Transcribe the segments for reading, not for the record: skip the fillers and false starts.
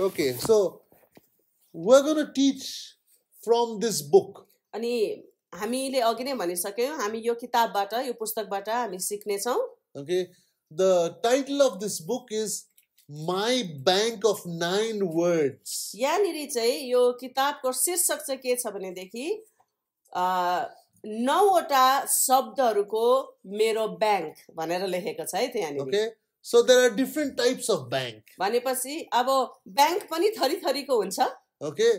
Okay, so we're going to teach from this book. अनि हामीले अघि नै भनिसक्यौं हामी यो किताबबाट यो पुस्तकबाट हामी सिक्ने छौं. Okay, the title of this book is My Bank of 9 Words. यहाँनिर चाहिँ यो किताबको शीर्षक चाहिँ के छ भनेदेखि 9वटा शब्दहरूको मेरो ब्याङ्क भनेर लेखेको छ है त्यहाँनिर. Okay, so there are different types of bank. भनेपछि अब ब्याङ्क पनि थरी थरीको हुन्छ. Okay,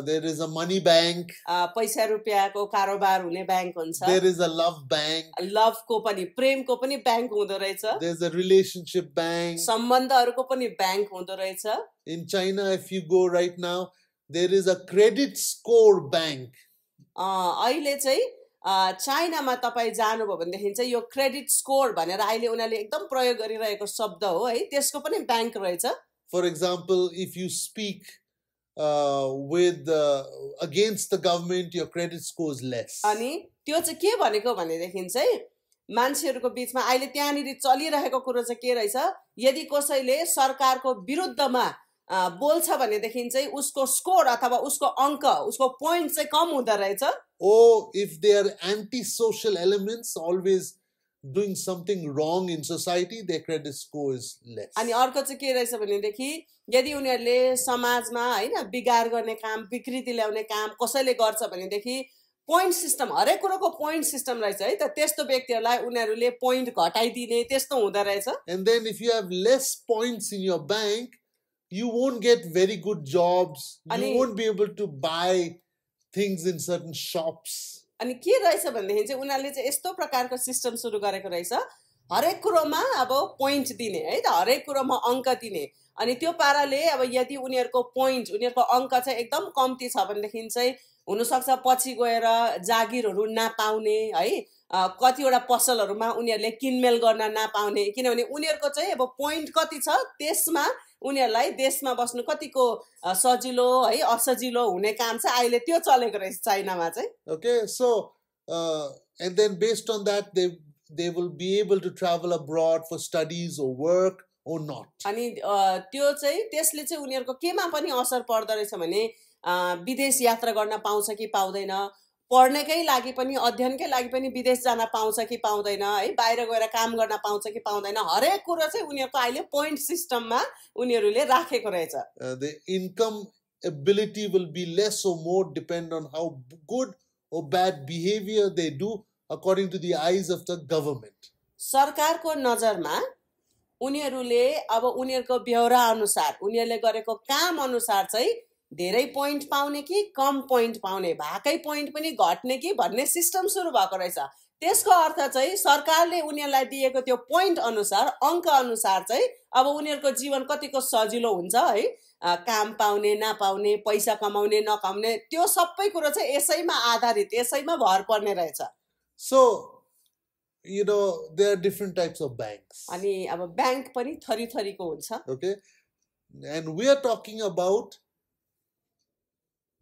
there is a money bank. पैसा रुपियाँको कारोबार हुने ब्याङ्क हुन्छ. There is a love bank. लभको पनि प्रेमको पनि ब्याङ्क हुँदो रहेछ. There's a relationship bank. सम्बन्धहरूको पनि ब्याङ्क हुँदो रहेछ. In China, if you go right now, there is a credit score bank. अहिले चाहिँ चाइनामा तपाईँ जानुभयो भनेदेखि चाहिँ यो क्रेडिट स्कोर भनेर अहिले उनीहरूले एकदम प्रयोग गरिरहेको शब्द हो है. त्यसको पनि ब्याङ्क रहेछ. For example, if you speak with against the government, your credit score is less. अनि त्यो चाहिँ के भनेको भनेदेखि चाहिँ मान्छेहरूको बीचमा अहिले त्यहाँनिर चलिरहेको कुरो चाहिँ के रहेछ, यदि कसैले सरकारको विरुद्धमा बोल्छ भनेदेखि चाहिँ उसको स्कोर अथवा उसको अङ्क उसको पोइन्ट चाहिँ कम हुँदो रहेछ. Or if they are anti-social elements, always doing something wrong in society, their credit score is less. अनि अर्को चाहिँ के रहेछ भनेदेखि यदि उनीहरूले समाजमा हैन बिगार गर्ने काम विकृति ल्याउने काम कसैले गर्छ भनेदेखि पोइन्ट सिस्टम हरेक कुरोको पोइन्ट सिस्टम रहेछ है त. त्यस्तो व्यक्तिहरूलाई उनीहरूले पोइन्ट घटाइदिने त्यस्तो हुँदो रहेछ. And then if you have less points in your bank, you won't get very good jobs. You won't be able to buy things in certain shops. अनि के रहेछ भनेदेखि चाहिँ उनीहरूले चाहिँ यस्तो प्रकारको सिस्टम सुरु गरेको रहेछ, हरेक कुरोमा अब पोइन्ट दिने है त, हरेक कुरोमा अङ्क दिने. अनि त्यो पाराले अब यदि उनीहरूको पोइन्ट उनीहरूको अङ्क चाहिँ एकदम कम्ती छ भनेदेखि चाहिँ हुनसक्छ पछि गएर जागिरहरू नपाउने है, कतिवटा पसलहरूमा उनीहरूले किनमेल गर्न नपाउने. किनभने उनीहरूको चाहिँ अब पोइन्ट कति छ त्यसमा उनीहरूलाई देशमा बस्नु कतिको सजिलो है असजिलो हुने काम चाहिँ अहिले त्यो चलेको रहेछ चाइनामा चाहिँ. Okay, so and then based on that they will be able to travel abroad for studies or work or not. अनि त्यो चाहिँ त्यसले चाहिँ उनीहरूको केमा पनि असर पर्दो रहेछ भने विदेश यात्रा गर्न पाउँछ कि पाउँदैन, पढ्नकै लागि पनि अध्ययनकै लागि पनि विदेश जान पाउँछ कि पाउँदैन है, बाहिर गएर काम गर्न पाउँछ कि पाउँदैन, हरेक कुरा चाहिँ उनीहरूको अहिले पोइन्ट सिस्टममा उनीहरूले राखेको रहेछ. The income ability will be less or more depend on how good or bad behavior they do according to the eyes of the government. सरकारको नजरमा उनीहरूले अब उनीहरूको व्यवहार अनुसार उनीहरूले गरेको काम अनुसार चाहिँ धेरै पोइन्ट पाउने कि कम पोइन्ट पाउने, भाकै पोइन्ट पनि घट्ने कि भन्ने सिस्टम सुरु भएको रहेछ. त्यसको अर्थ चाहिँ सरकारले उनीहरूलाई दिएको त्यो पोइन्ट अनुसार अङ्क अनुसार चाहिँ अब उनीहरूको जीवन कतिको सजिलो हुन्छ है, काम पाउने नपाउने, पैसा कमाउने नकमाउने, त्यो सबै कुरो चाहिँ यसैमा आधारित यसैमा भर पर्ने रहेछ. So you know there are different types of banks. अनि अब ब्याङ्क पनि थरी थरीको हुन्छ. Okay, and we are talking about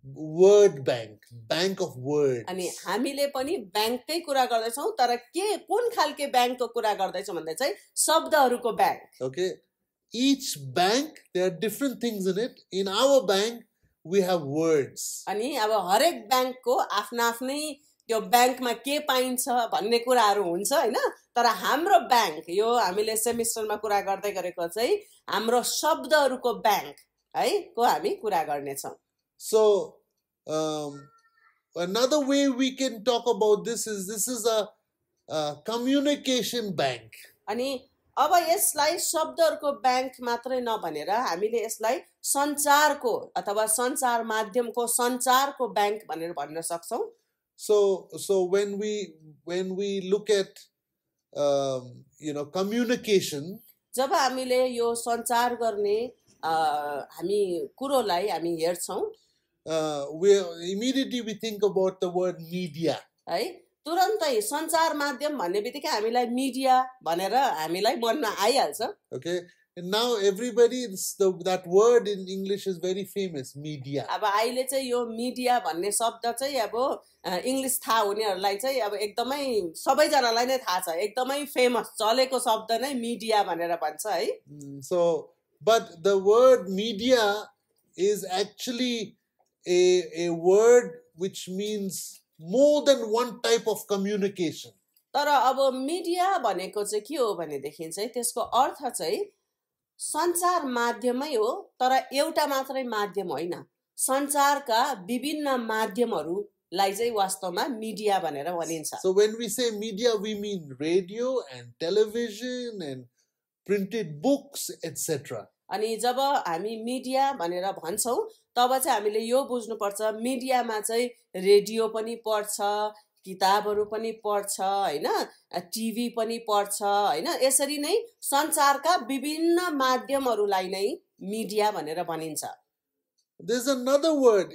word bank, bank of words. अनि हामीले पनि ब्याङ्ककै कुरा गर्दैछौँ, तर के कुन खालके ब्याङ्कको कुरा गर्दैछौँ भन्दा चाहिँ शब्दहरूको bank. Okay, each bank there are different things in it. In our bank we have words. अनि अब हरेक ब्याङ्कको आफ्ना आफ्नै त्यो ब्याङ्कमा के पाइन्छ भन्ने कुराहरू हुन्छ हैन, तर हाम्रो ब्याङ्क यो हामीले सेमिस्टरमा कुरा गर्दै गरेको चाहिँ हाम्रो शब्दहरूको ब्याङ्क है को हामी कुरा गर्नेछौँ. So another way we can talk about this is a communication bank. अनि अब यसलाई शब्दहरूको ब्याङ्क मात्रै नभनेर हामीले यसलाई सञ्चारको अथवा सञ्चार माध्यमको सञ्चारको ब्याङ्क भनेर भन्न सक्छौँ. So when we look at communication, जब हामीले यो सञ्चार गर्ने हामी कुरोलाई हामी हेर्छौँ immediately we think about the word media. है, तुरन्तै सञ्चार माध्यम भन्ने बित्तिकै हामीलाई मिडिया भनेर हामीलाई मनमा आइहाल्छ. Okay, and now everybody that word in English is very famous, media. अब अहिले चाहिँ यो मिडिया भन्ने शब्द चाहिँ अब इङ्ग्लिस थाहा हुनेहरूलाई चाहिँ अब एकदमै सबैजनालाई नै थाहा छ, एकदमै फेमस चलेको शब्द नै मिडिया भनेर भन्छ है. So But the word media is actually a word which means more than one type of communication. तर अब मिडिया भनेको चाहिँ के हो भनेदेखि चाहिँ त्यसको अर्थ चाहिँ सञ्चार माध्यमै हो, तर एउटा मात्रै माध्यम होइन, सञ्चारका विभिन्न माध्यमहरूलाई चाहिँ वास्तवमा मिडिया भनेर भनिन्छ. So when we say media, we mean radio and television and printed books, etc. अनि जब हामी मिडिया भनेर भन्छौँ तब चाहिँ हामीले यो बुझ्नुपर्छ, मिडियामा चाहिँ रेडियो पनि पर्छ, किताबहरू पनि पढ्छ, हैन, टिभी पनि पढ्छ, हैन. यसरी नै सञ्चारका विभिन्न माध्यमहरूलाई नै मिडिया भनेर भनिन्छ. There's another word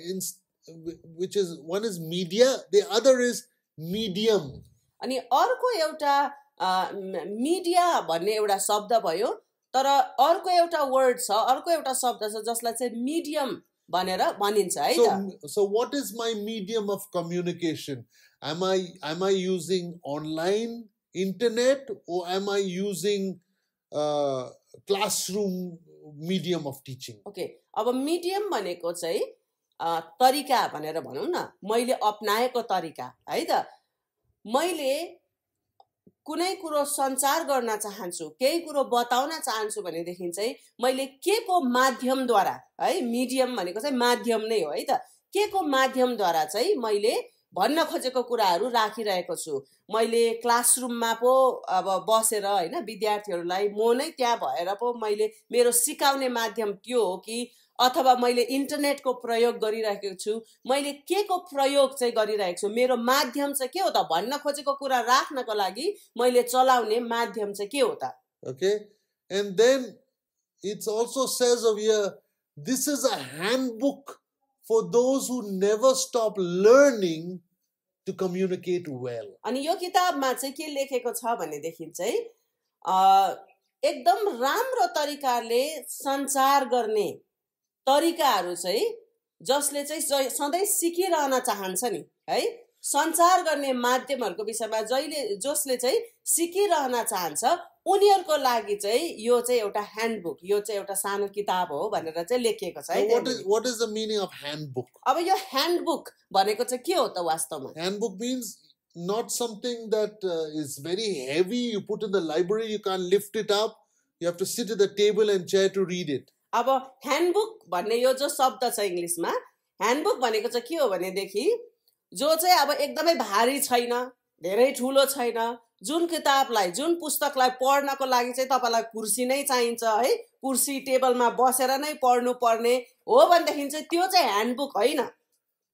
which is, one is media, the other is medium. अनि अर्को एउटा मिडिया भन्ने एउटा शब्द भयो, तर अर्को एउटा वर्ड छ, अर्को एउटा शब्द छ जसलाई चाहिँ मिडियम भनेर भनिन्छ है त. So what is my medium of communication? Am I using online internet, or am I using classroom medium of teaching? Okay, अब मिडियम भनेको चाहिँ तरिका भनेर भनौँ न, मैले अपनाएको तरिका है त. मैले कुनै कुरो सञ्चार गर्न चाहन्छु, केही कुरो बताउन चाहन्छु भनेदेखि चाहिँ मैले के को माध्यमद्वारा, है, मिडियम भनेको चाहिँ माध्यम नै हो है त, के को माध्यमद्वारा चाहिँ मैले भन्न खोजेको कुराहरू राखिरहेको छु. मैले क्लासरुममा पो अब बसेर, हैन, विद्यार्थीहरूलाई म नै त्यहाँ भएर पो मैले मेरो सिकाउने माध्यम त्यो हो कि अथवा मैले इन्टरनेटको प्रयोग गरिरहेको छु, मैले के को प्रयोग चाहिँ गरिरहेको छु, मेरो माध्यम चाहिँ के हो त, भन्न खोजेको कुरा राख्नको लागि मैले चलाउने माध्यम चाहिँ के हो त. Okay, and then it also says over here, this is a handbook for those who never stop learning to communicate well. अनि यो किताबमा चाहिँ के लेखेको छ भनेदेखि चाहिँ एकदम राम्रो तरिकाले सञ्चार गर्ने तरिकाहरू चाहिँ जसले चाहिँ सधैँ सिकिरहन चाहन्छ नि है, सञ्चार गर्ने माध्यमहरूको विषयमा जसले चाहिँ सिकिरहन चाहन्छ उनीहरूको लागि चाहिँ यो चाहिँ एउटा ह्यान्डबुक, यो चाहिँ एउटा सानो किताब हो भनेर चाहिँ लेखिएको छ है. What is the meaning of handbook? अब यो ह्यान्डबुक भनेको चाहिँ के हो त वास्तवमा? Handbook means not something that is very heavy, you put in the library, you can't lift it up, you have to sit at the table and chair to read it. अब handbook भन्ने यो जो शब्द छ इङ्ग्लिसमा, handbook भनेको चाहिँ के हो भनेदेखि जो चाहिँ अब एकदमै भारी छैन, धेरै ठुलो छैन, जुन किताबलाई, जुन पुस्तकलाई पढ्नको लागि चाहिँ तपाईलाई कुर्सी नै चाहिन्छ है, कुर्सी टेबलमा बसेर नै पढ्नु पर्ने हो भनेदेखि चाहिँ त्यो चाहिँ ह्यान्डबुक होइन.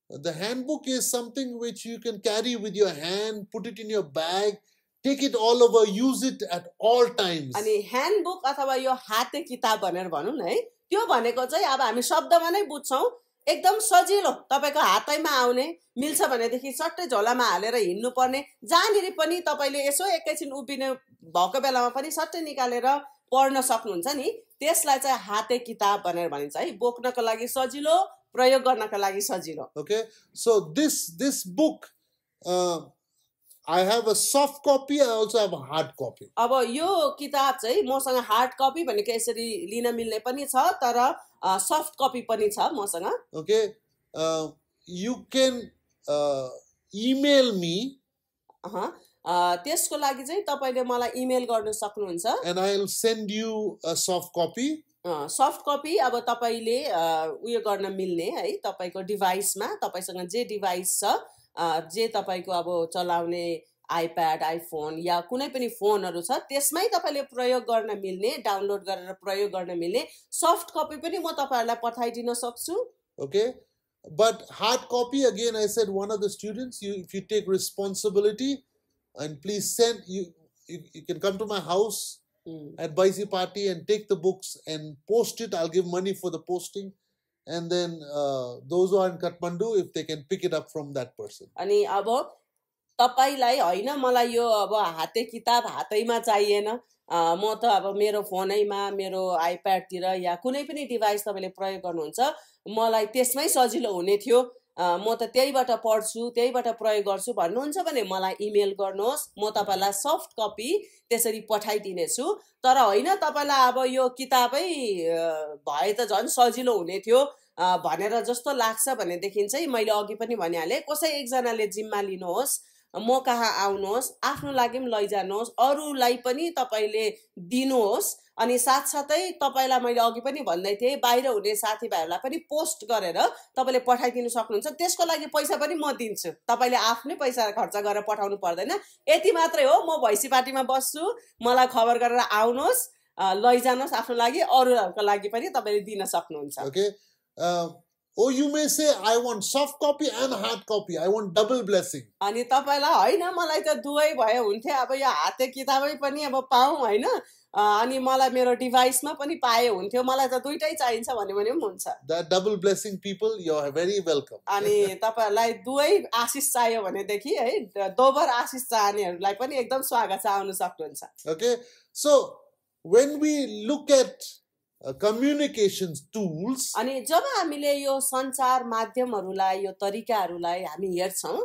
The handbook is something which you can carry with your hand, put it in your bag, take it all over, use it at all times. अनि ह्यान्डबुक अथवा यो हाते किताब भनेर भनौँ न है, त्यो भनेको चाहिँ अब हामी शब्दमा नै बुझ्छौँ, एकदम सजिलो, तपाईको हातैमा आउने, मिल्छ भनेदेखि सट्टै झोलामा हालेर हिँड्नु पर्ने, जहाँनिर पनि तपाईले यसो एकैछिन उभिने भएको बेलामा पनि सट्टै निकालेर पढ्न सक्नुहुन्छ नि, त्यसलाई चाहिँ हाते किताब भनेर भनिन्छ है. बोक्नको लागि सजिलो, प्रयोग गर्नको लागि सजिलो. Okay, so this book, I have a soft copy, I also have a hard copy. अब यो किताब चाहिँ मसँग हार्ड कपी भनेको यसरी लिन मिल्ने पनि छ, तर सफ्ट कपी पनि छ मसँग. Okay, you can email me. त्यसको लागि चाहिँ तपाईले मलाई इमेल गर्न सक्नुहुन्छ. And I'll send you a soft copy. Soft copy अब तपाईले उयो गर्न मिल्ने है, तपाईको डिभाइसमा, तपाईसँग जे डिभाइस छ, जे तपाईको अब चलाउने आइप्याड, आइफोन या कुनै पनि फोनहरू छ, त्यसमै तपाईले प्रयोग गर्न मिल्ने, डाउनलोड गरेर प्रयोग गर्न मिल्ने सफ्ट कपी पनि म तपाईहरुलाई पठाइदिन सक्छु. Okay, but hard copy, again I said, one of the students, if you take responsibility and please send, you can come to my house at Baisi Party and take the books and post it. I'll give money for the posting, and then those who are in Kathmandu, if they can pick it up from that person. अनि अब तपाईलाई हैन, मलाई यो अब हाते किताब हातैमा चाहिएन, म त अब मेरो फोनैमा, मेरो आइप्याड तिर या कुनै पनि डिभाइस तपाईले प्रयोग गर्नुहुन्छ, मलाई त्यसमै सजिलो हुने थियो, म त त्यहीबाट पढ्छु त्यहीबाट प्रयोग गर्छु भन्नुहुन्छ भने मलाई इमेल गर्नुहोस्, म तपाईँलाई सफ्ट कपी त्यसरी पठाइदिनेछु। तर होइन तपाईँलाई अब यो किताबै भए त झन् सजिलो हुने थियो भनेर जस्तो लाग्छ भनेदेखि चाहिँ मैले अघि पनि भनिहालेँ, कसै एकजनाले जिम्मा लिनुहोस्, म कहाँ आउनुहोस्, आफ्नो लागि पनि लैजानुहोस्, अरूलाई पनि तपाईँले दिनुहोस्। अनि साथसाथै तपाईँलाई मैले अघि पनि भन्दै थिएँ, बाहिर हुने साथीभाइहरूलाई पनि पोस्ट गरेर तपाईँले पठाइदिनु सक्नुहुन्छ। त्यसको लागि पैसा पनि म दिन्छु, तपाईँले आफ्नै पैसा खर्च गरेर पठाउनु पर्दैन। यति मात्रै हो, म भैँसी पार्टीमा बस्छु, मलाई खबर गरेर आउनुहोस्, लैजानुहोस् आफ्नो लागि, अरूहरूको लागि पनि तपाईँले दिन सक्नुहुन्छ। Okay. Or you may say, I want soft copy and hard copy. I want double blessing. अनि तपाईँलाई होइन मलाई त दुवै भए हुन्थ्यो, अब यो हाते किताबै पनि अब पाऊँ होइन, अनि मलाई मेरो डिभाइसमा पनि पाए हुन्थ्यो, मलाई त दुइटै चाहिन्छ भन्यो भने पनि हुन्छ। That double blessing people, you are very welcome. अनि तपाईँहरूलाई दुवै आशिष चाहियो भनेदेखि है, दोबर आशिष चाहनेहरूलाई पनि एकदम स्वागत छ, आउनु सक्नुहुन्छ। Okay. So when we look at communications tools, अनि जब हामीले यो सञ्चार माध्यमहरूलाई, यो तरिकाहरूलाई हामी हेर्छौँ,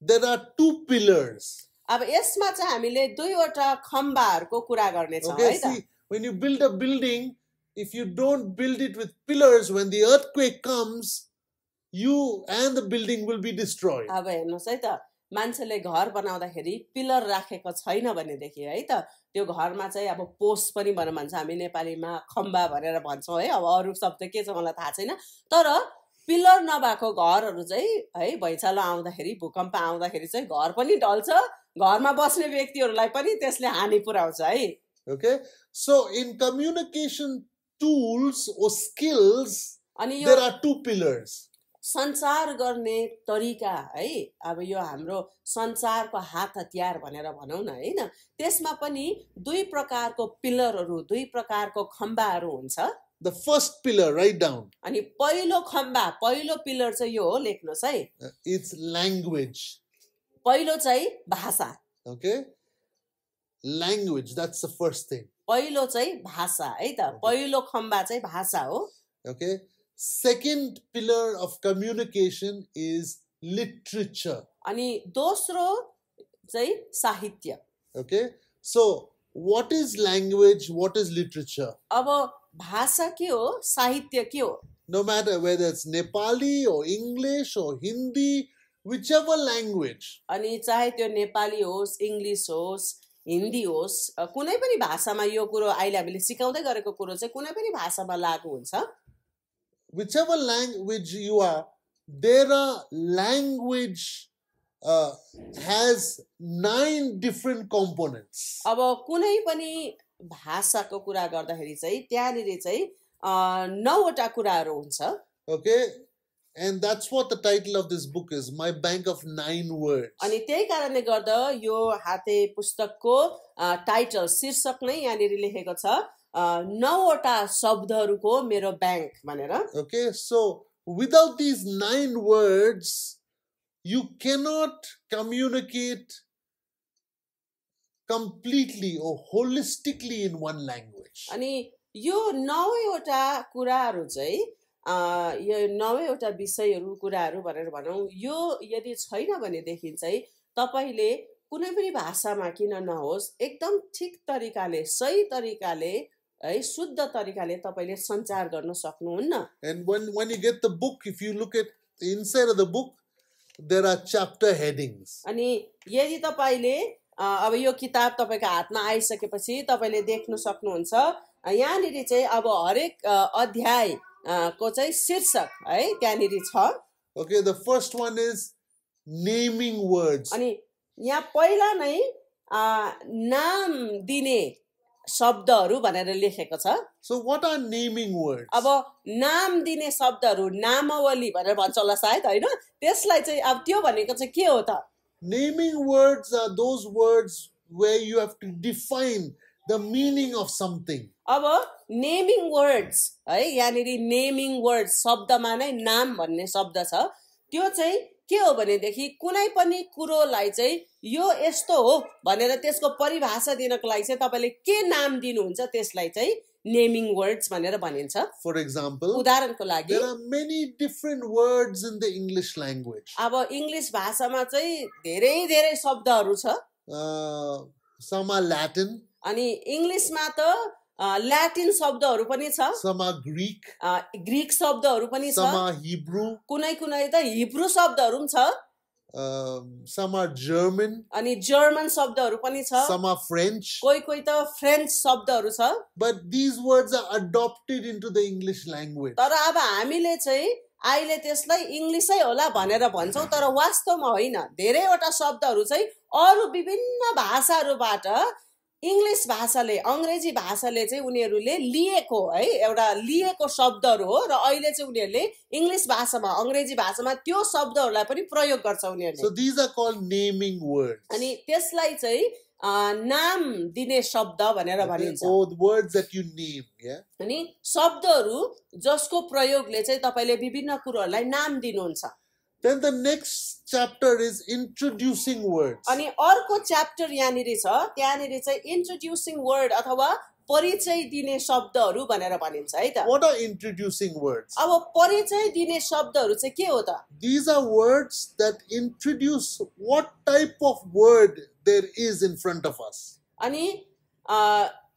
there are two pillars. अब यसमा चाहिँ हामीले दुईवटा खम्बाहरूको कुरा गर्नेछौँ है Okay, त। see, when you build a building, if you don't build it with pillars, when the earthquake comes, you and the building will be destroyed. अब हेर्नुहोस् है त, मान्छेले घर बनाउँदाखेरि पिलर राखेको छैन भनेदेखि है त, त्यो घरमा चाहिँ अब पोस्ट पनि भन्छ, हामी नेपालीमा खम्बा भनेर भन्छौँ है, अब अरू शब्द के छ मलाई थाहा छैन। तर पिलर नभएको घरहरू चाहिँ है, भैँचालो आउँदाखेरि, भूकम्प आउँदाखेरि चाहिँ घर पनि ढल्छ, घरमा बस्ने व्यक्तिहरूलाई पनि त्यसले हानि पुर्याउँछ है। Okay, so in communication tools or skills, अनि यो there are two pillars. सञ्चार गर्ने तरिका है, अब यो हाम्रो सञ्चारको हात हतियार भनेर भनौँ न होइन, त्यसमा पनि दुई प्रकारको पिलरहरू, दुई प्रकारको खम्बाहरू हुन्छ। The first pillar, write down, अनि पहिलो खम्बा, पहिलो पिलर चाहिँ यो हो, लेख्नुहोस् है, it's language. पहिलो चाहिँ भाषा। Okay, language, that's the first thing. पहिलो चाहिँ भाषा है त, पहिलो खम्बा चाहिँ भाषा हो। Okay, second pillar of communication is literature. अनि दोस्रो चाहिँ साहित्य। Okay, so what is language, what is literature? अब भाषा के हो, साहित्य के हो, No matter whether it's Nepali or English or Hindi, whichever language, अनि चाहे त्यो नेपाली होस्, इङ्ग्लिस होस्, हिन्दी होस्, कुनै पनि भाषामा यो कुरो अहिले हामीले सिकाउँदै गरेको कुरो चाहिँ कुनै पनि भाषामा लागू हुन्छ। whichever language you are, there are language has 9 different components. अब कुनै पनि भाषाको कुरा गर्दाखेरि चाहिँ त्यहाँनिर चाहिँ 9वटा कुराहरू हुन्छ। Okay, and that's what the title of this book is, My Bank of 9 Words. अनि त्यही कारणले गर्दा यो हाते पुस्तकको टाइटल, शीर्षक नै यहाँनिर लेखेको छ, 9वटा शब्दहरूको मेरो ब्याङ्क भनेर। Okay, so without these 9 words, you cannot communicate completely or holistically in one language. अनि यो 9वटा कुराहरू चाहिँ यो 9वटा विषयहरू, कुराहरू भनेर भनौँ, यो यदि छैन भनेदेखि चाहिँ तपाईँले कुनै पनि भाषामा किन नहोस्, एकदम ठिक तरिकाले, सही तरिकाले है, शुद्ध तरिकाले तपाईँले सञ्चार गर्न सक्नुहुन्न। And when you get the book, if you look at the inside of the book, there are chapter headings. अनि यदि तपाईँले अब यो किताब तपाईँको हातमा आइसकेपछि तपाईँले देख्न सक्नुहुन्छ, यहाँनिर चाहिँ अब हरेक अध्याय को चाहिँ शीर्षक है त्यहाँनिर छ। Okay, the first one is naming words. अनि यहाँ पहिला नै नाम दिने शब्दहरू भनेर लेखेको छ। So what are naming words? अब नाम दिने शब्दहरू नामावली भनेर भन्छ होला सायद होइन, त्यसलाई चाहिँ अब त्यो भनेको चाहिँ के हो त? Naming words are those words where you have to define the meaning of something. अब नेमिङ वर्ड्स है, यहाँनिर नेमिङ वर्ड्स शब्दमा नै नाम भन्ने शब्द छ, त्यो चाहिँ के हो भनेदेखि कुनै पनि कुरोलाई चाहिँ यो यस्तो हो भनेर त्यसको परिभाषा दिनको लागि चाहिँ तपाईँले के नाम दिनुहुन्छ त्यसलाई चाहिँ नेमिङ वर्ड्स भनेर भनिन्छ। For example, उदाहरणको लागि there are many different words in the English language. अब इङ्ग्लिस भाषामा चाहिँ धेरै धेरै शब्दहरू छ। Some are Latin, अनि इङ्ग्लिसमा त ल्याटिन शब्दहरू पनि छ, some are Greek, ग्रीक शब्दहरू पनि छ, some are Hebrew, कुनै कुनै त हिब्रू शब्दहरू पनि छ, some are German, अनि जर्मन शब्दहरू पनि छ, some are French. कोही कोही त फ्रेन्च शब्दहरू छ। But these words are adopted into the English language. तर अब हामीले चाहिँ अहिले त्यसलाई इङ्ग्लिसै होला भनेर भन्छौँ, तर वास्तवमा होइन। धेरैवटा शब्दहरू चाहिँ अरू विभिन्न भाषाहरूबाट इङ्ग्लिस भाषाले, अङ्ग्रेजी भाषाले चाहिँ उनीहरूले लिएको है, एउटा लिएको शब्दहरू हो र अहिले चाहिँ उनीहरूले इङ्ग्लिस भाषामा, अङ्ग्रेजी भाषामा त्यो शब्दहरूलाई पनि प्रयोग गर्छ उनीहरूले। So these are called naming words. अनि त्यसलाई चाहिँ नाम दिने शब्द भनेर भनिन्छ। Or the words that you name, yeah. अनि शब्दहरू जसको प्रयोगले चाहिँ तपाईले विभिन्न कुरोहरूलाई नाम दिनुहुन्छ। Then the next chapter is introducing words. अनि अर्को च्याप्टर यहाँनिर छ, त्यहाँनिर चाहिँ इन्ट्रोड्युसिङ वर्ड अथवा परिचय दिने शब्दहरू भनेर भनिन्छ है त। What are introducing words? अब परिचय दिने शब्दहरू चाहिँ के हो त? These are words that introduce what type of word there is in front of us. अनि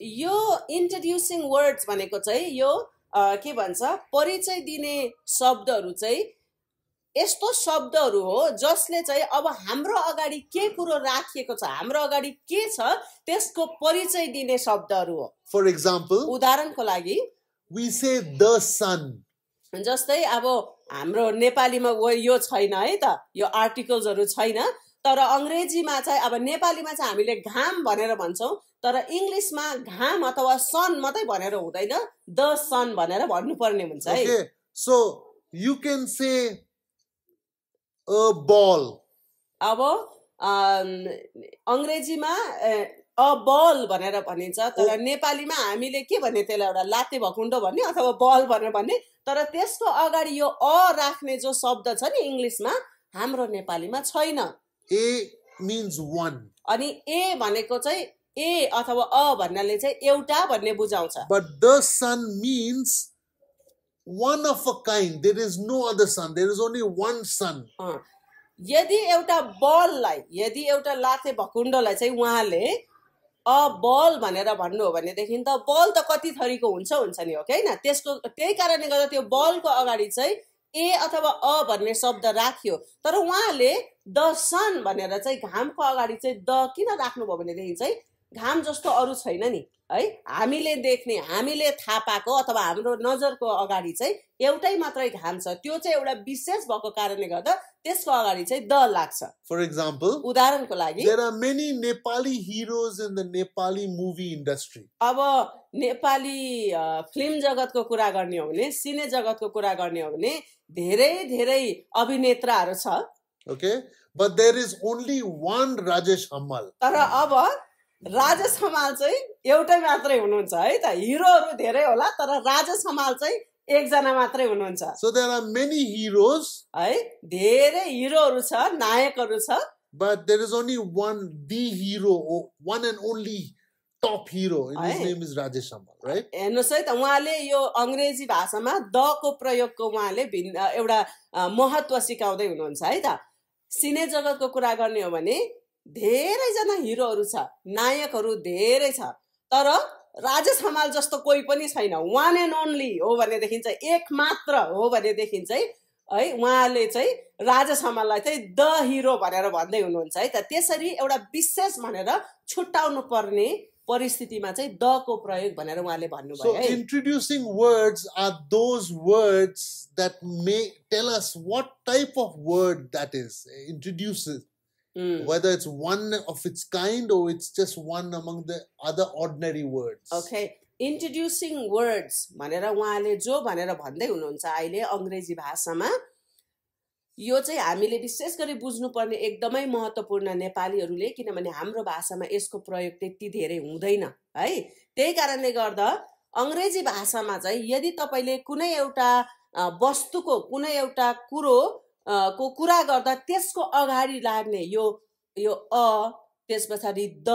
यो इन्ट्रोड्युसिङ वर्ड्स भनेको चाहिँ यो के भन्छ, परिचय दिने शब्दहरू चाहिँ यस्तो शब्दहरू हो जसले चाहिँ अब हाम्रो अगाडि के कुरो राखिएको छ, हाम्रो अगाडि के छ त्यसको परिचय दिने शब्दहरू हो। For example, उदाहरणको लागि we say the sun. जस्तै अब हाम्रो नेपालीमा यो छैन है त, यो आर्टिकल्सहरू छैन, तर अङ्ग्रेजीमा चाहिँ अब नेपालीमा चाहिँ हामीले घाम भनेर भन्छौँ, तर इङ्ग्लिसमा घाम अथवा सन मात्रै भनेर हुँदैन, द सन भनेर भन्नुपर्ने हुन्छ है। Okay, so you can say a ball. अब अङ्ग्रेजीमा अ बल भनेर भनिन्छ, तर नेपालीमा हामीले के भन्ने, त्यसलाई एउटा लाते भकुण्डो भन्ने अथवा बल भनेर भन्ने, तर त्यसको अगाडि यो अ राख्ने जो शब्द छ नि इङ्ग्लिसमा, हाम्रो नेपालीमा छैन। A means one. अनि ए भनेको चाहिँ ए अथवा अ भन्नाले चाहिँ एउटा भन्ने बुझाउँछ। But the sun means one of a kind. There is no other sun. There is only one sun. यदि एउटा बललाई, यदि एउटा लाते भकुण्डोलाई चाहिँ उहाँले अ बल भनेर भन्नु हो भनेदेखि त बल त कति थरीको हुन्छ नि, हो कि होइन? त्यसको त्यही कारणले गर्दा त्यो बलको अगाडि चाहिँ ए अथवा अ भन्ने शब्द राख्यो, तर उहाँले द सन भनेर चाहिँ घामको अगाडि चाहिँ द किन राख्नुभयो भनेदेखि चाहिँ घाम जस्तो अरू छैन नि है, हामीले देख्ने, हामीले थाहा पाएको अथवा हाम्रो नजरको अगाडि चाहिँ एउटै मात्रै घाम छ, त्यो चाहिँ एउटा विशेष भएको कारणले गर्दा त्यसको अगाडि चाहिँ द लाग्छ। For example, उदाहरणको लागि there are many Nepali heroes in the Nepali movie industry. अब नेपाली फिल्म जगतको कुरा गर्ने हो भने, सिने जगतको कुरा गर्ने हो भने धेरै धेरै अभिनेताहरू छ। Okay, but there is only one Rajesh Hammal. तर अब राजेश हमाल चाहिँ एउटै मात्रै हुनुहुन्छ है त। हिरोहरू धेरै होला तर राजेश हमाल चाहिँ एकजना मात्रै हुनुहुन्छ। So there are many heroes है, धेरै हिरोहरू छ, नायकहरू छ, but there is only one, the hero, or one and only top hero, and his name is Rajesh Hammal, right? हेर्नुहोस् है त, उहाँले यो अङ्ग्रेजी भाषामा द को प्रयोगको उहाँले एउटा महत्त्व सिकाउँदै हुनुहुन्छ है त। सिने जगतको कुरा गर्ने हो भने धेरैजना हिरोहरू छ, नायकहरू धेरै छ, तर राजेश हमाल जस्तो कोही पनि छैन। वान एन्ड ओन्ली हो भनेदेखि चाहिँ, एक मात्र हो भनेदेखि चाहिँ है, उहाँले चाहिँ राजेश हमाललाई चाहिँ द हिरो भनेर भन्दै हुनुहुन्छ है त। त्यसरी एउटा विशेष भनेर छुट्याउनु पर्ने परिस्थितिमा चाहिँ द को प्रयोग भनेर उहाँले भन्नुभयो So है। introducing words are those words that may tell us what type of word that is. Introduces. Whether it's one of its kind or it's just one among the other ordinary words. Okay, introducing words भनेर उहाँले जो भनेर भन्दै हुनुहुन्छ अहिले अङ्ग्रेजी भाषामा, यो चाहिँ हामीले विशेष गरी बुझ्नुपर्ने एकदमै महत्त्वपूर्ण नेपालीहरूले, किनभने हाम्रो भाषामा यसको प्रयोग त्यति धेरै हुँदैन है। त्यही कारणले गर्दा अङ्ग्रेजी भाषामा चाहिँ यदि तपाईले कुनै एउटा वस्तुको, कुनै एउटा कुरो को कुरा गर्दा त्यसको अगाडि लाग्ने यो अ, त्यस पछाडि द,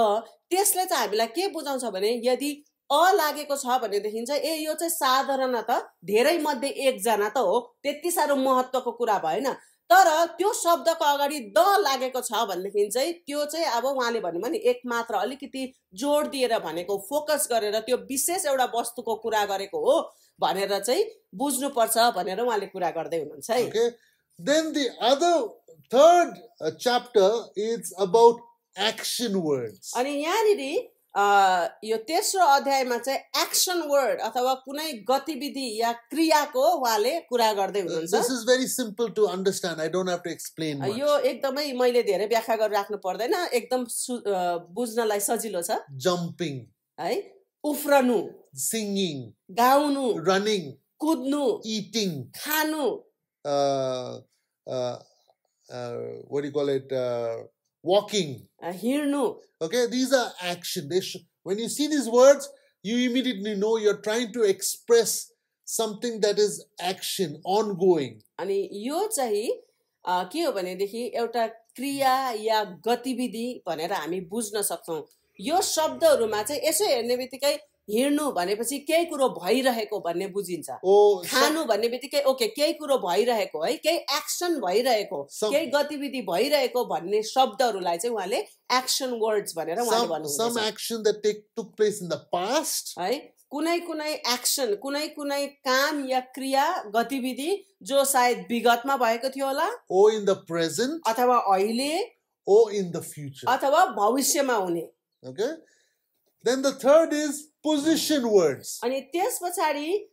त्यसले चाहिँ हामीलाई के बुझाउँछ भने यदि लागेको छ भनेदेखि चाहिँ ए यो चाहिँ साधारणतः धेरै मध्ये एकजना त हो, त्यति साह्रो महत्त्वको कुरा भएन। तर त्यो शब्दको अगाडि द लागेको छ भनेदेखि चाहिँ त्यो चाहिँ अब उहाँले भन्नुभयो नि एक मात्र अलिकति जोड दिएर भनेको, फोकस गरेर त्यो विशेष एउटा वस्तुको कुरा गरेको हो भनेर चाहिँ बुझ्नुपर्छ भनेर उहाँले कुरा गर्दै हुनुहुन्छ है। Okay. Then the third chapter is about action words. अनि यहाँनिर यो तेस्रो अध्यायमा चाहिँ एक्सन वर्ड अथवा कुनै गतिविधि या क्रियाको उहाँले कुरा गर्दै हुनुहुन्छ। This is very simple to understand. I don't have to explain much. यो एकदमै मैले धेरै व्याख्या गरेर राख्नु पर्दैन, एकदम बुझ्नलाई सजिलो छ। Jumping, है, उफ्रनु, singing, गाउनु, running, कुद्नु, eating, खानु, what do you call it? Walking. हिँड्नु। Okay, these are action. When you see these words, you immediately know you're trying to express something that is action, ongoing. अनि यो चाहिँ के हो भनेदेखि एउटा क्रिया या गतिविधि भनेर हामी बुझ्न सक्छौं। यो शब्दहरुमा चाहिँ यसो हेर्ने बित्तिकै हिँड्नु भनेपछि केही कुरो भइरहेको भन्ने बुझिन्छ। खानु भन्ने बित्तिकै ओके केही कुरो भइरहेको है, केही एक्सन भइरहेको, केही गतिविधि भइरहेको भन्ने शब्दहरुलाई चाहिँ उहाँले एक्सन वर्ड्स भनेर उहाँले भन्नुहुन्छ। Some action that took place in the past, है, कुनै कुनै एक्सन, कुनै कुनै काम या क्रिया गतिविधि जो सायद विगतमा भएको थियो होला, or in the present, अथवा अहिले, or in the future, अथवा भविष्यमा हुने। Okay. Then the third is position words. अनि त्यसपछि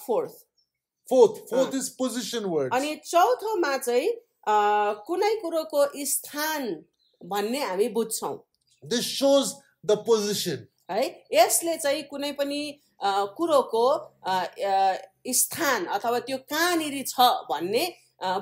fourth is position words. अनि चौथोमा चाहिँ कुनै कुरोको स्थान भन्ने हामी बुझ्छौं। This shows the position. है, यसले चाहिँ कुनै पनि कुरोको स्थान अथवा त्यो कहाँनिर छ भन्ने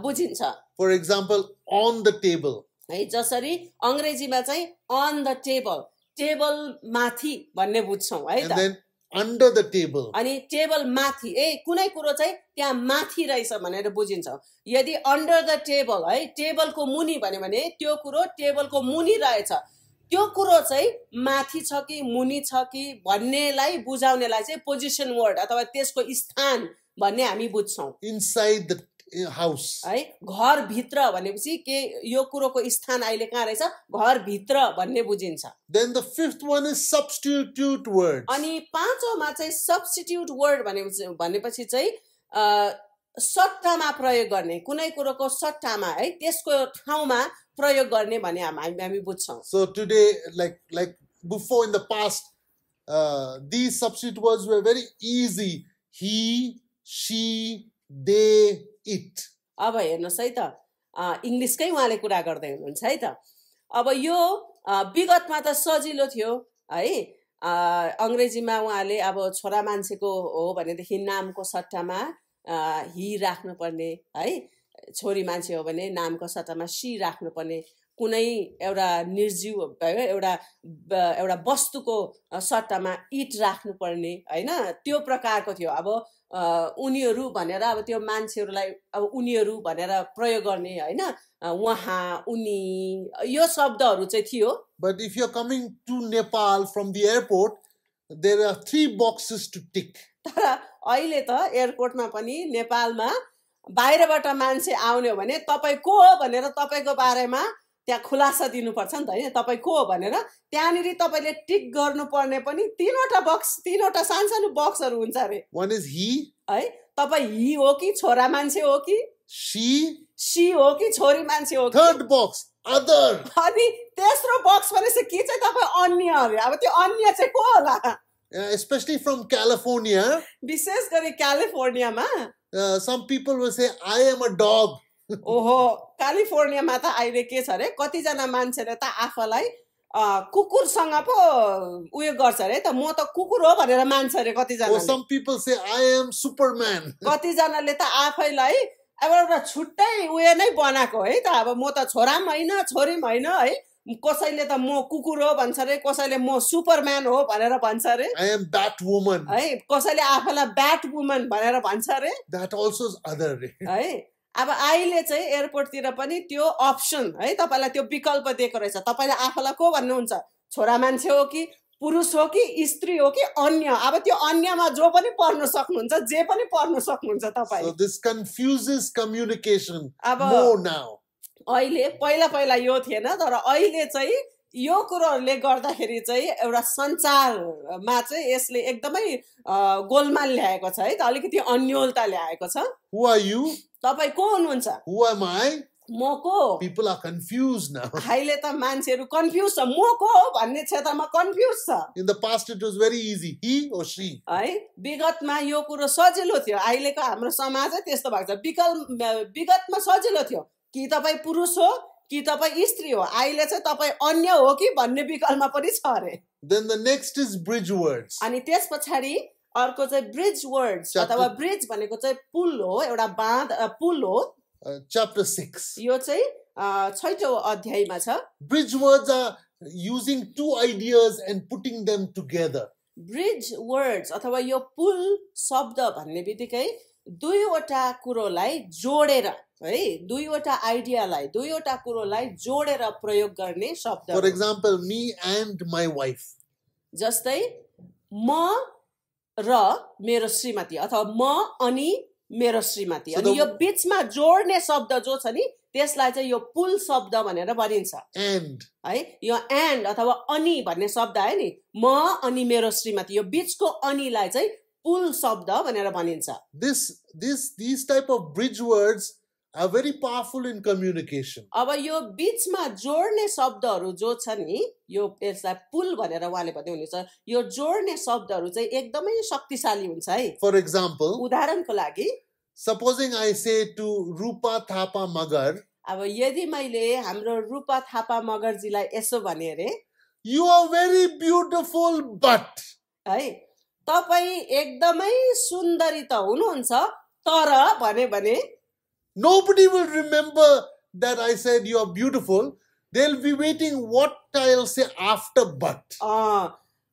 बुझिन्छ। For example, on the table. है, जसरी अंग्रेजीमा चाहिँ on the table, टेबल माथि भन्ने बुझ्छौं है त। And then under the table. अनि टेबल माथि कुनै कुरो चाहिँ त्यहाँ माथि रहेछ भनेर बुझिन्छ। यदि अंडर द टेबल है, टेबलको मुनि भन्यो भने त्यो कुरो टेबलको मुनि रहेछ, त्यो कुरो चाहिँ माथि छ कि मुनि छ कि भन्नेलाई बुझाउनेलाई चाहिँ पोजिसन वर्ड अथवा त्यसको स्थान भन्ने हामी बुझ्छौं। Inside the house. है, घर भित्र भनेपछि के यो कुरोको स्थान अहिले कहाँ रहेछ, घर भित्र भन्ने बुझिन्छ। Then the fifth one is substitute words. अनि पाँचौंमा चाहिँ सब्स्टिट्युट वर्ड भनेपछि चाहिँ सट्टामा प्रयोग गर्ने, कुनै कुरोको सट्टामा है त्यसको ठाउँमा प्रयोग गर्ने भन्ने हामी बुझ्छौं। So today, like before in the past, these substitute words were very easy. He, she, they, it. अब हेर्नुस् है त, इंग्लिशकै उहाँले कुरा गर्दै हुनुहुन्छ है त। अब यो विगतमा त सजिलो थियो है, अंग्रेजीमा उहाँले अब छोरा मान्छेको हो भनेदेखि नामको सट्टामा ही राख्नुपर्ने है, छोरी मान्छे हो भने नामको सट्टामा शी राख्नुपर्ने, कुनै एउटा निर्जीव एउटा वस्तुको सट्टामा इट राख्नुपर्ने हैन, त्यो प्रकारको थियो। अब उनीहरू भनेर अब त्यो मान्छेहरूलाई अब उनीहरू भनेर प्रयोग गर्ने हैन, उहाँ, उनी, यो शब्दहरू चाहिँ थियो। But if you're coming to Nepal from the airport, there are 3 boxes to tick. तर अहिले त एयरपोर्टमा पनि नेपालमा बाहिरबाट मान्छे आउने हो भने तपाई को हो भनेर तपाईको बारेमा त्यहाँ खुलासा दिनुपर्छ नि त हैन, तपाई को हो भनेर त्यहाँनिर तपाईले टिक गर्नुपर्ने पनि 3वटा बक्स, 3वटा सानसानो बक्सहरु हुन्छ रे। One is he, है, तपाई ही हो कि छोरा मान्छे हो कि, she हो कि छोरी मान्छे हो कि। Third box, other. अनि तेस्रो बक्स भनेपछि के चाहिँ तपाई अन्य अरे। अब त्यो अन्य चाहिँ को होला? Especially from California. विशेष गरी क्यालिफोर्नियामा some people will say, I am a dog. ओहो, क्यालिफोर्नियामा त अहिले के छ रे, कतिजना मान्छेले त आफूलाई कुकुरसँग पो उयो गर्छ रे त, म त कुकुर हो भनेर मान्छ रे कतिजना। Or some people say, I am Superman. कतिजनाले त आफैलाई अब एउटा छुट्टै उयो नै बनाएको है त, अब म त छोरा पनि हैन, छोरी पनि हैन है, कसैले त म कुकुर हो भन्छ रे, कसैले म सुपरम्यान हो भनेर भन्छ रे। I am Batwoman. है, कसैले आफैलाई ब्याट वुमन भनेर भन्छ रे। That also is other. है, अब अहिले चाहिँ एयरपोर्टतिर पनि त्यो अप्सन है, तपाईलाई त्यो विकल्प दिएको रहेछ। तपाईले आफैलाई को भन्नुहुन्छ, छोरा मान्छे हो कि पुरुष हो कि स्त्री हो कि अन्य, अब त्यो अन्यमा जो पनि पर्न सक्नुहुन्छ, जे पनि पर्न सक्नुहुन्छ So तपाईँ। this confuses communication अब more now. अहिले पहिला यो थिएन, तर अहिले चाहिँ यो कुरोहरूले गर्दाखेरि चाहिँ एउटा सञ्चारमा चाहिँ यसले एकदमै गोलमाल ल्याएको छ है त, अलिकति अन्योलता ल्याएको छ। Who are you? तपाईँ को हुनुहुन्छ? Who am I? म को? People are confused now. अहिले त मान्छेहरू कन्फ्युज छ, म को हो भन्ने क्षेत्रमा कन्फ्युज छ In the past it was very easy, he or she. है। विगतमा यो कुरो सजिलो थियो, अहिलेको हाम्रो समाजै त्यस्तो भएको छ। विगतमा सजिलो थियो कि तपाईँ पुरुष हो कि तपाईँ स्त्री हो, अहिले चाहिँ तपाईँ अन्य हो कि भन्ने विकल्पमा पनि छ अरे। Then the next is bridge words. अनि त्यस पछाडि अर्को चाहिँ ब्रिज वर्ड्स अथवा ब्रिज भनेको चाहिँ पुल हो, एउटा बाँध, पुल हो। Chapter 6. यो चाहिँ 6औं अध्यायमा छ। Bridge words are using two ideas and putting them together. Bridge words अथवा यो पुल शब्द भन्ने बित्तिकै दुईवटा कुरोलाई जोडेर है, दुईवटा आइडियालाई, दुईवटा कुरोलाई जोडेर प्रयोग गर्ने शब्द। For example, me and my wife. जस्तै म र मेरो श्रीमती अथवा म अनि मेरो श्रीमती, अनि यो बीचमा जोड्ने शब्द जो छ नि त्यसलाई चाहिँ यो पुल शब्द भनेर भनिन्छ। And है, यो एन्ड अथवा अनि भन्ने शब्द है नि, म अनि मेरो श्रीमती, यो बीचको अनिलाई चाहिँ पुल शब्द भनेर भनिन्छ। These type of bridge words are very powerful in communication. अब यो बीचमा जोड्ने शब्दहरू जो छ नि, यो यसलाई पुल भनेर उहाँले भन्दै हुनुहुन्छ, यो जोड्ने शब्दहरू चाहिँ एकदमै शक्तिशाली हुन्छ है। For example, उदाहरणको लागि supposing I say to Rupa Thapa Magar, अब यदि मैले हाम्रो रूपा थापा मगरजीलाई यसो भने अरे, you are very beautiful but, है तपाईँ एकदमै सुन्दरी त हुनुहुन्छ तर भने nobody will remember that I said you are beautiful. They'll be waiting what I'll say after but.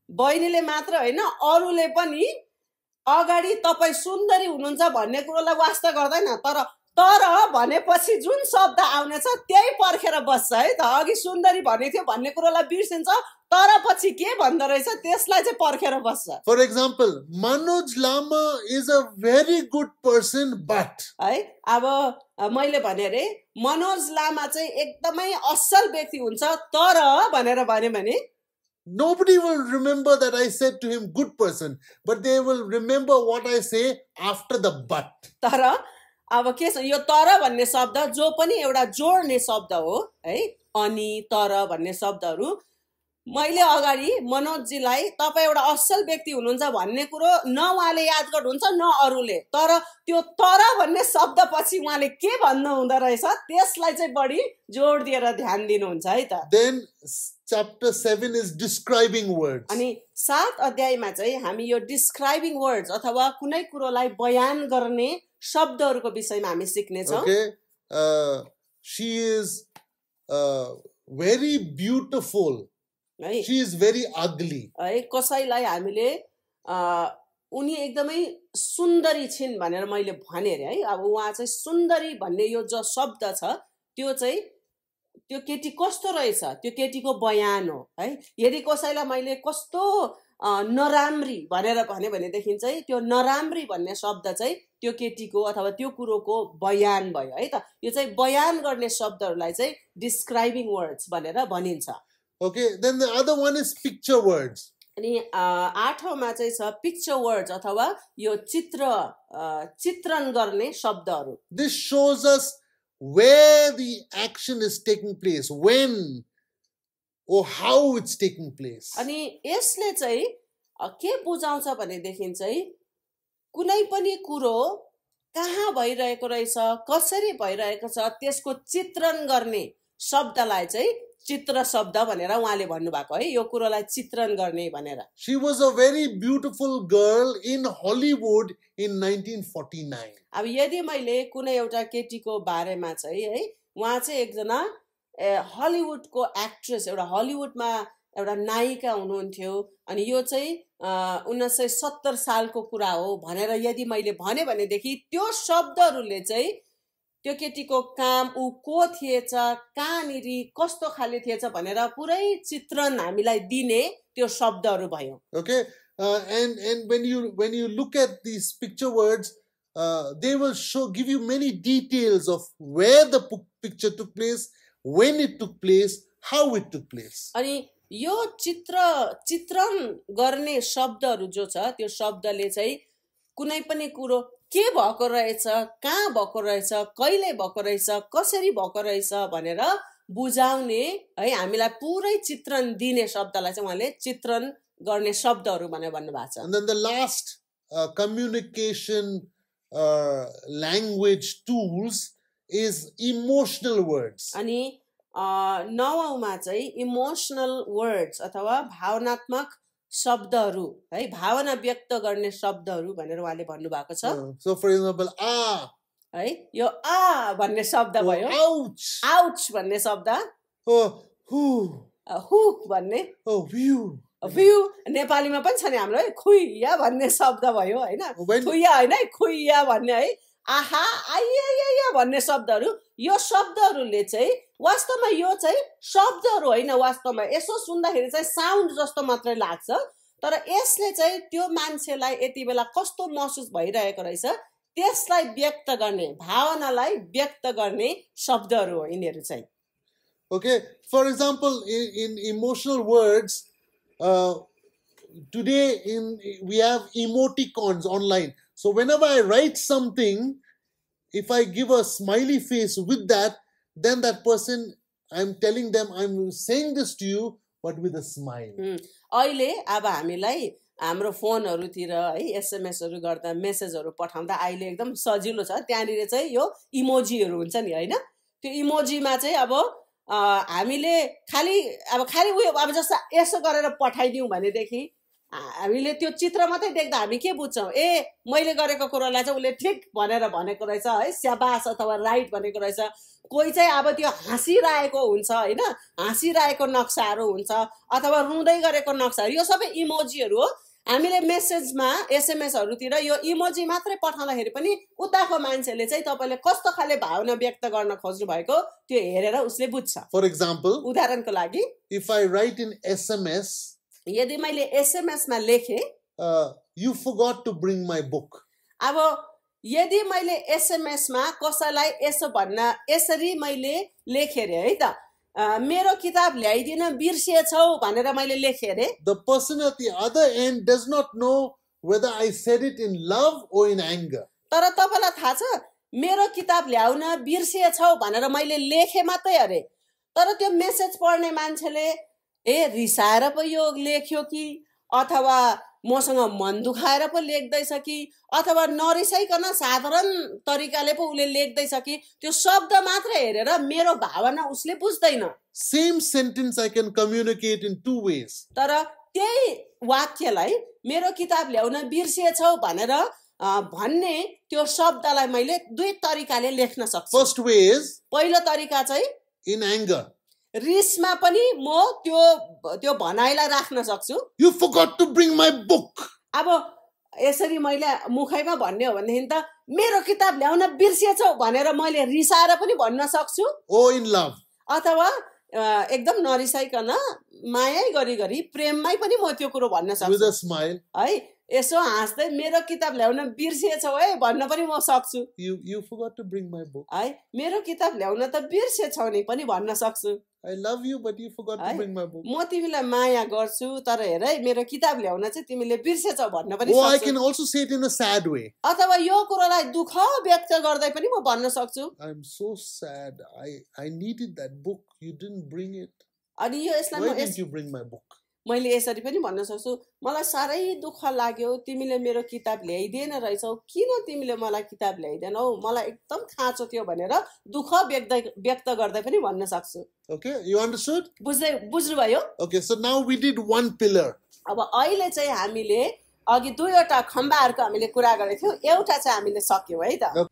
बहिनीले मात्र होइन, अरूले पनि अगाडि तपाईँ सुन्दरी हुनुहुन्छ भन्ने कुरोलाई वास्ता गर्दैन, तर भनेपछि जुन शब्द आउनेछ त्यही पर्खेर बस्छ है त। अघि सुन्दरी भने थियो भन्ने कुरोलाई बिर्सिन्छ, तर पछि के भन्दो रहेछ त्यसलाई चाहिँ पर्खेर बस्छ। For example, Manoj Lama is a very good person but. है, अब मैले भने अरे मनोज लामा चाहिँ एकदमै असल व्यक्ति हुन्छ तर भनेर भने भने Nobody will remember that I said to him good person, but they will remember what I say after the but. तर अब के छ, यो तर भन्ने शब्द जो पनि एउटा जोड्ने शब्द हो है, अनि तर भन्ने शब्दहरू मैले अगाडि मनोजजीलाई तपाईँ एउटा असल व्यक्ति हुनुहुन्छ भन्ने कुरो न उहाँले याद गर्नुहुन्छ न अरूले, तर त्यो तर भन्ने शब्द पछि उहाँले के भन्नु हुँदो रहेछ त्यसलाई चाहिँ बढी जोड दिएर ध्यान दिनुहुन्छ है त। Then chapter 7 is describing words. अनि 7 अध्यायमा चाहिँ हामी यो डिस्क्राइबिङ वर्ड्स अथवा कुनै कुरोलाई बयान गर्ने शब्दहरूको विषयमा हामी सिक्ने छौं। Okay, she is very beautiful. है, She is very ugly. है कसैलाई हामीले उनी एकदमै सुन्दरी छिन् भनेर मैले भने अरे है, अब उहाँ चाहिँ सुन्दरी भन्ने यो जो शब्द छ त्यो चाहिँ त्यो केटी कस्तो रहेछ त्यो केटीको बयान हो है। यदि कसैलाई मैले कस्तो नराम्री भनेर भनेदेखि चाहिँ त्यो नराम्री भन्ने शब्द चाहिँ त्यो केटीको अथवा त्यो कुरोको बयान भयो है त। यो चाहिँ बयान गर्ने शब्दहरूलाई चाहिँ डिस्क्राइबिङ वर्ड्स भनेर भनिन्छ। Okay, then the other one is picture words. अनि 8औंमा चाहिँ छ पिक्चर वर्ड्स अथवा यो चित्रण गर्ने शब्दहरू। This shows us where the action is taking place, when or how it's taking place. अनि यसले चाहिँ के बुझाउँछ भनेदेखि चाहिँ कुनै पनि कुरो कहाँ भइरहेको रहेछ कसरी भइरहेको छ त्यसको चित्रण गर्ने शब्दलाई चाहिँ चित्र शब्द भनेर उहाँले भन्नुभएको है, यो कुरोलाई चित्रण गर्ने भनेर। She was a very beautiful girl in Hollywood in 1949. अब यदि मैले कुनै एउटा केटीको बारेमा चाहिँ है, उहाँ चाहिँ एकजना हलिउडको एक्ट्रेस, एउटा हलिउडमा एउटा नायिका हुनुहुन्थ्यो, अनि यो चाहिँ 1970 सालको कुरा हो भनेर यदि मैले भने भनेदेखि त्यो शब्दहरूले चाहिँ त्यो केटीको काम ऊ को थिएछ कहाँनिर कस्तो खाले थिएछ भनेर पुरै चित्रण हामीलाई दिने त्यो शब्दहरू भयो. Okay, and when you look at these picture words, they will give you many details of where the picture took place, when it took place, how it took place. अनि यो चित्रण गर्ने शब्दहरू जो छ त्यो शब्दले चाहिँ कुनै पनि कुरो के भएको रहेछ कहाँ भएको रहेछ कहिले भएको रहेछ कसरी भएको रहेछ भनेर बुझाउने है हामीलाई पुरै चित्रण दिने शब्दलाई चाहिँ उहाँले चित्रण गर्ने शब्दहरू भनेर भन्नुभएको छ. And then the last communication language tools is emotional words. अनि नवौंमा चाहिँ इमोशनल वर्ड्स अथवा भावनात्मक शब्दहरू है भावना व्यक्त गर्ने शब्दहरू भनेर उहाँले भन्नुभएको छ. So for example, है यो भन्ने शब्द भयो. ouch, आउच भन्ने शब्द. हुक भन्ने. भ्यू नेपालीमा पनि छ नि हाम्रो है खुइया भन्ने शब्द भयो हैन. खुइया हैन है खुइया भन्ने है. आहा आइया भन्ने शब्दहरू यो शब्दहरूले चाहिँ वास्तवमा यो चाहिँ शब्दहरू होइन वास्तवमा यसो सुन्दाखेरि चाहिँ साउन्ड जस्तो मात्रै लाग्छ तर यसले चाहिँ त्यो मान्छेलाई यति बेला कस्तो महसुस भइरहेको रहेछ त्यसलाई व्यक्त गर्ने भावनालाई व्यक्त गर्ने शब्दहरू हो यिनीहरू चाहिँ. Okay, for example, in emotional words, today we have emoticons online. So whenever I write something, if I give a smiley face with that, then that person, I'm telling them I'm saying this to you, but with a smile. अहिले अब हामीलाई हाम्रो फोनहरुतिर है एसएमएसहरु गर्दा मेसेजहरु पठाउँदा अहिले एकदम सजिलो छ. त्यहाँनिर चाहिँ यो इमोजीहरु हुन्छ नि हैन. त्यो इमोजीमा चाहिँ अब हामीले खाली उयो अब जस्तो यसो गरेर पठाइदिउँ भनेदेखि हामीले त्यो चित्र मात्रै देख्दा हामी के बुझ्छौं मैले गरेको कुरालाई चाहिँ उले ठीक भनेर भनेको रहेछ है स्याबास अथवा राइट भनेको रहेछ. कोही चाहिँ अब त्यो हाँसिरहेको हुन्छ हैन हाँसिरहेको नक्साहरू हुन्छ अथवा रुँदै गरेको नक्साहरू यो सबै इमोजीहरू हो. हामीले मेसेजमा एसएमएसहरुतिर यो इमोजी मात्रै पठाउँदाखेरि पनि उताको मान्छेले चाहिँ तपाईले कस्तो खाले भावना व्यक्त गर्न खोज्नु भएको त्यो हेरेर उसले बुझ्छ. For example, उदाहरणको लागि if I write in SMS, यदि मैले एसएमएस मा लेखे you forgot to bring my book. अब यदि मैले एसएमएस मा कसैलाई यसो भन्न यसरी मैले लेखे रे है त मेरो किताब ल्याइदिन बिर्सिएछौ भनेर मैले लेखे रे. The person at the other end does not know whether I said it in love or in anger. तर तपाईलाई थाहा छ मेरो किताब ल्याउन बिर्सिएछौ भनेर मैले लेखे मात्रै अरे तर त्यो मेसेज पढ्ने मान्छेले रिसाएर पो यो लेख्यो कि अथवा मसँग मन दुखाएर पो लेख्दैछ कि अथवा नरिसाइकन साधारण तरिकाले पो उले लेख्दैछ कि त्यो शब्द मात्र हेरेर मेरो भावना उसले बुझ्दैन. Same sentence I can communicate in two ways. तर त्यही वाक्यलाई मेरो किताब ल्याउन बिर्सिएछौ भनेर भन्ने त्यो शब्दलाई मैले दुई तरिकाले लेख्न सक्छु. First way is पहिलो तरिका चाहिँ in anger. रिसमा पनि म त्यो भनाइलाई राख्न सक्छु. You forgot to bring my book. अब यसरी मैले मुखैमा भन्ने हो भनेदेखि त मेरो किताब ल्याउन बिर्सिएछौ भनेर मैले रिसाएर पनि भन्न सक्छु. Or in love. अथवा एकदम नरिसाइकन मायै गरी प्रेममै पनि म त्यो कुरो भन्न सक्छु. With a smile. है यसो हाँस्दै मेरो किताब ल्याउन बिर्सिएछौ है भन्न पनि म सक्छु. You forgot to bring my book. है मेरो किताब ल्याउन त बिर्सिएछौ नि पनि भन्न सक्छु. I love you but you forgot to bring my book. म तिमीलाई माया गर्छु तर हेर है मेरो किताब ल्याउन चाहिँ तिमीले बिर्सेछौ भन्न पनि सक्छु. Or I सक्छु. can also say it in a sad way. अथवा यो कुरालाई दुःख व्यक्त गर्दै पनि म भन्न सक्छु. I'm so sad. I needed that book. You didn't bring it. अनि यो यसलाई Why didn't you bring my book? मैले यसरी पनि भन्न सक्छु मलाई सारै दुःख लाग्यो तिमीले मेरो किताब ल्याइदिएन रहेछौ किन तिमीले मलाई किताब ल्याइदिएनौ मलाई एकदम खाँचो थियो भनेर दुःख व्यक्त गर्दै पनि भन्न सक्छु. Okay, you understood? बुझ्नु भयो? Okay, so now we did one pillar. अब अहिले चाहिँ हामीले अघि दुईवटा खम्बाहरुको हामीले कुरा गरेको थियौ एउटा चाहिँ हामीले सक्यौ है त.